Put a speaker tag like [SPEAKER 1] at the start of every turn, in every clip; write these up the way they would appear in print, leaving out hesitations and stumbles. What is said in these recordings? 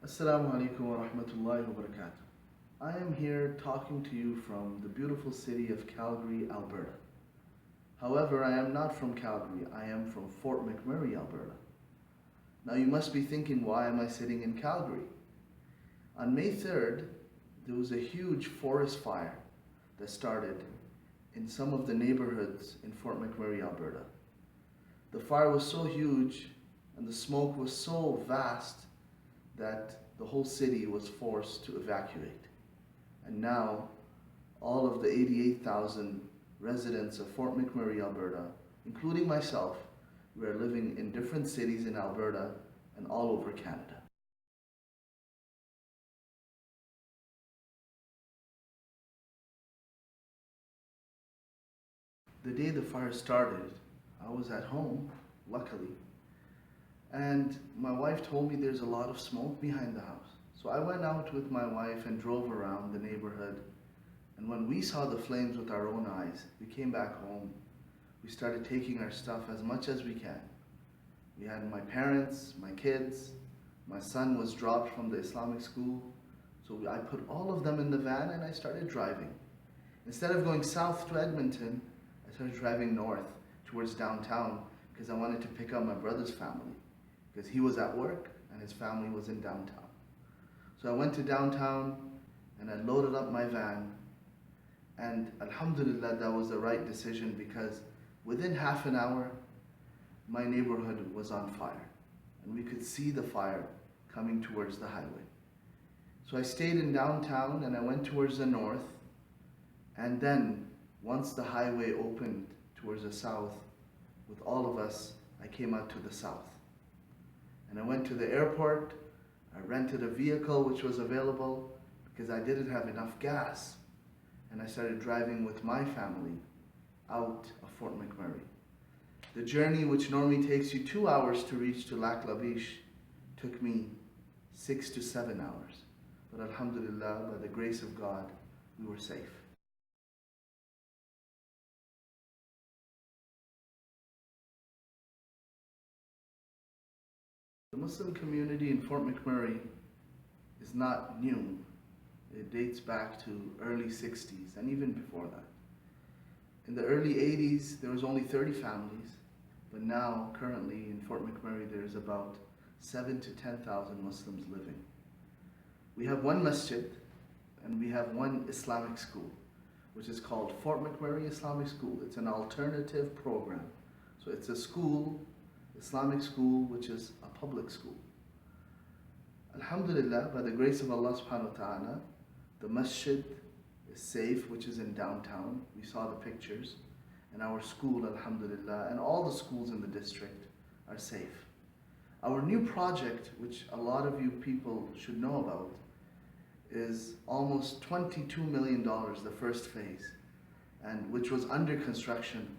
[SPEAKER 1] Assalamu alaikum wa rahmatullahi wa barakatuh. I am here talking to you from the beautiful city of Calgary, Alberta. However, I am not from Calgary, I am from Fort McMurray, Alberta. Now you must be thinking, why am I sitting in Calgary? On May 3rd, there was a huge forest fire that started in some of the neighborhoods in Fort McMurray, Alberta. The fire was so huge and the smoke was so vast that the whole city was forced to evacuate. And now, all of the 88,000 residents of Fort McMurray, Alberta, including myself, we are living in different cities in Alberta and all over Canada. The day the fire started, I was at home, luckily, and my wife told me there's a lot of smoke behind the house. So I went out with my wife and drove around the neighborhood. And when we saw the flames with our own eyes, we came back home. We started taking our stuff as much as we can. We had my parents, my kids, my son was dropped from the Islamic school. So I put all of them in the van and I started driving. Instead of going south to Edmonton, I started driving north towards downtown because I wanted to pick up my brother's family because he was at work and his family was in downtown. So I went to downtown and I loaded up my van, and alhamdulillah, that was the right decision because within half an hour my neighborhood was on fire and we could see the fire coming towards the highway. So I stayed in downtown and I went towards the north, and then once the highway opened towards the south with all of us, I came out to the south. And I went to the airport, I rented a vehicle which was available because I didn't have enough gas. And I started driving with my family out of Fort McMurray. The journey, which normally takes you 2 hours to reach to Lac La Biche, took me 6 to 7 hours. But alhamdulillah, by the grace of God, we were safe. The Muslim community in Fort McMurray is not new. It dates back to early 60s and even before that. In the early 80s, there was only 30 families, but now, currently, in Fort McMurray, there's about 7 to 10,000 Muslims living. We have one masjid and we have one Islamic school, which is called Fort McMurray Islamic School. It's an alternative program. So it's a school, Islamic school, which is a public school. Alhamdulillah, by the grace of Allah subhanahu wa ta'ala, the masjid is safe, which is in downtown. We saw the pictures. And our school, alhamdulillah, and all the schools in the district are safe. Our new project, which a lot of you people should know about, is almost $22 million, the first phase, and which was under construction.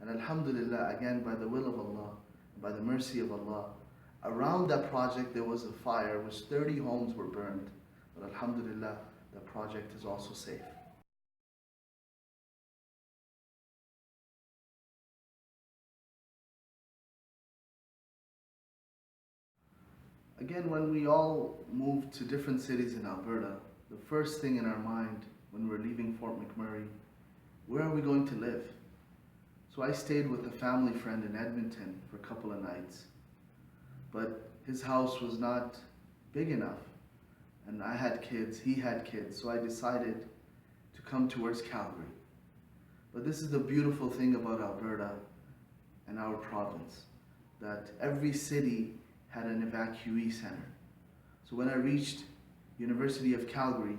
[SPEAKER 1] And alhamdulillah, again, by the will of Allah, by the mercy of Allah, around that project there was a fire which 30 homes were burned. But alhamdulillah, the project is also safe. Again, when we all moved to different cities in Alberta, the first thing in our mind when we're leaving Fort McMurray, where are we going to live? So I stayed with a family friend in Edmonton for a couple of nights, but his house was not big enough, and I had kids, he had kids, so I decided to come towards Calgary. But this is the beautiful thing about Alberta and our province, that every city had an evacuee center. So when I reached University of Calgary,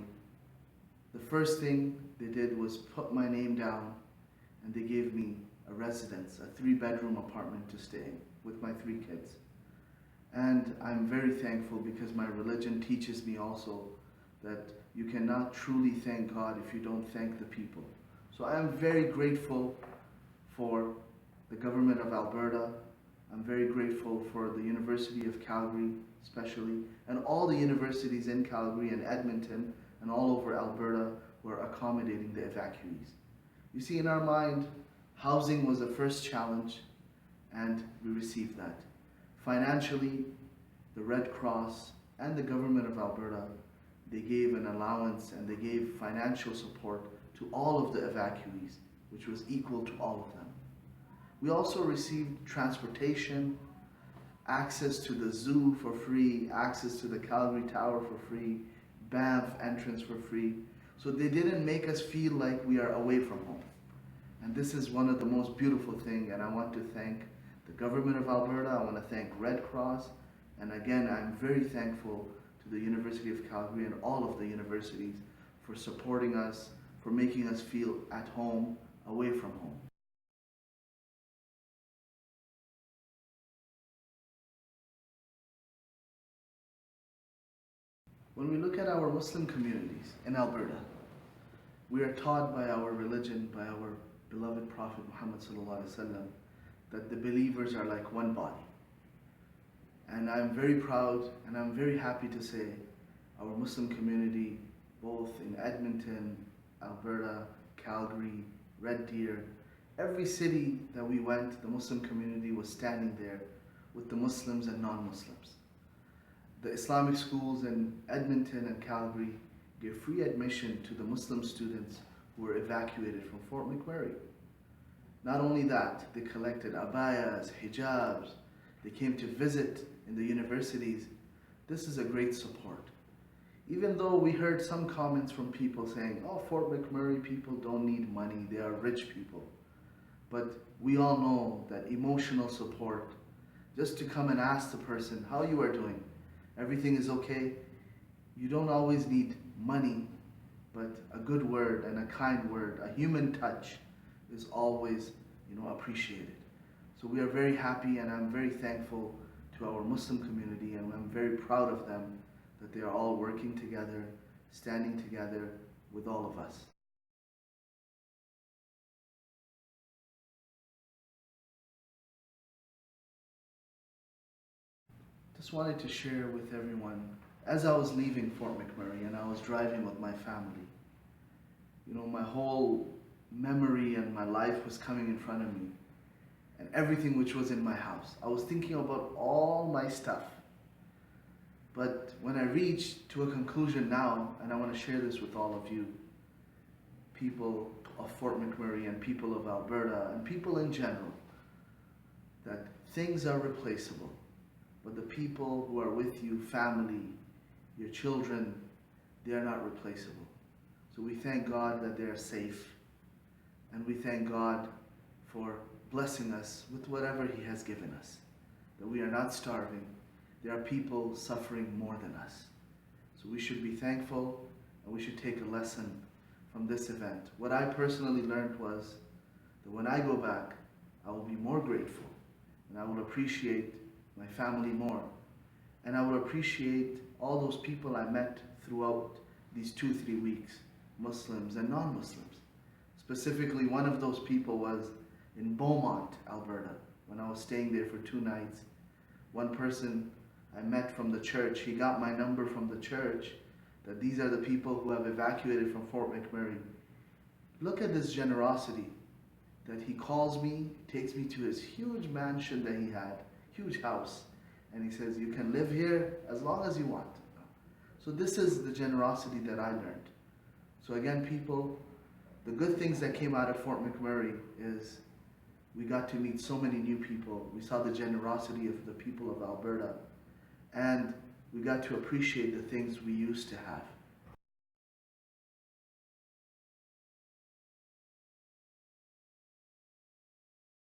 [SPEAKER 1] the first thing they did was put my name down and they gave me a residence, a 3-bedroom apartment to stay in with my 3 kids. And I'm very thankful because my religion teaches me also that you cannot truly thank God if you don't thank the people. So I am very grateful for the government of Alberta. I'm very grateful for the University of Calgary especially, and all the universities in Calgary and Edmonton and all over Alberta who are accommodating the evacuees. You see, in our mind, housing was the first challenge and we received that. Financially, the Red Cross and the government of Alberta, they gave an allowance and they gave financial support to all of the evacuees, which was equal to all of them. We also received transportation, access to the zoo for free, access to the Calgary Tower for free, Banff entrance for free. So they didn't make us feel like we are away from home. And this is one of the most beautiful things, and I want to thank the government of Alberta, I want to thank Red Cross, and again, I'm very thankful to the University of Calgary and all of the universities for supporting us, for making us feel at home, away from home. When we look at our Muslim communities in Alberta, we are taught by our religion, by our beloved Prophet Muhammad ﷺ, that the believers are like one body. And I'm very proud and I'm very happy to say our Muslim community, both in Edmonton, Alberta, Calgary, Red Deer, every city that we went, the Muslim community was standing there with the Muslims and non-Muslims. The Islamic schools in Edmonton and Calgary gave free admission to the Muslim students who were evacuated from Fort McMurray. Not only that, they collected abayas, hijabs, they came to visit in the universities. This is a great support. Even though we heard some comments from people saying, oh, Fort McMurray people don't need money, they are rich people. But we all know that emotional support, just to come and ask the person how you are doing, everything is okay. You don't always need money, but a good word and a kind word, a human touch is always, appreciated. So we are very happy and I'm very thankful to our Muslim community and I'm very proud of them that they are all working together, standing together with all of us. Just wanted to share with everyone, as I was leaving Fort McMurray and I was driving with my family, my whole memory and my life was coming in front of me and everything which was in my house. I was thinking about all my stuff. But when I reached to a conclusion now, and I want to share this with all of you, people of Fort McMurray and people of Alberta and people in general, that things are replaceable. But the people who are with you, family, your children, they are not replaceable. So we thank God that they are safe. And we thank God for blessing us with whatever He has given us. That we are not starving. There are people suffering more than us. So we should be thankful and we should take a lesson from this event. What I personally learned was that when I go back, I will be more grateful and I will appreciate my family more. And I will appreciate all those people I met throughout these 2-3 weeks, Muslims and non-Muslims. Specifically, one of those people was in Beaumont, Alberta, when I was staying there for 2 nights. One person I met from the church, he got my number from the church, that these are the people who have evacuated from Fort McMurray. Look at this generosity, that he calls me, takes me to his huge mansion that he had, huge house, and he says, you can live here as long as you want. So this is the generosity that I learned. So again, people, the good things that came out of Fort McMurray is we got to meet so many new people. We saw the generosity of the people of Alberta, and we got to appreciate the things we used to have.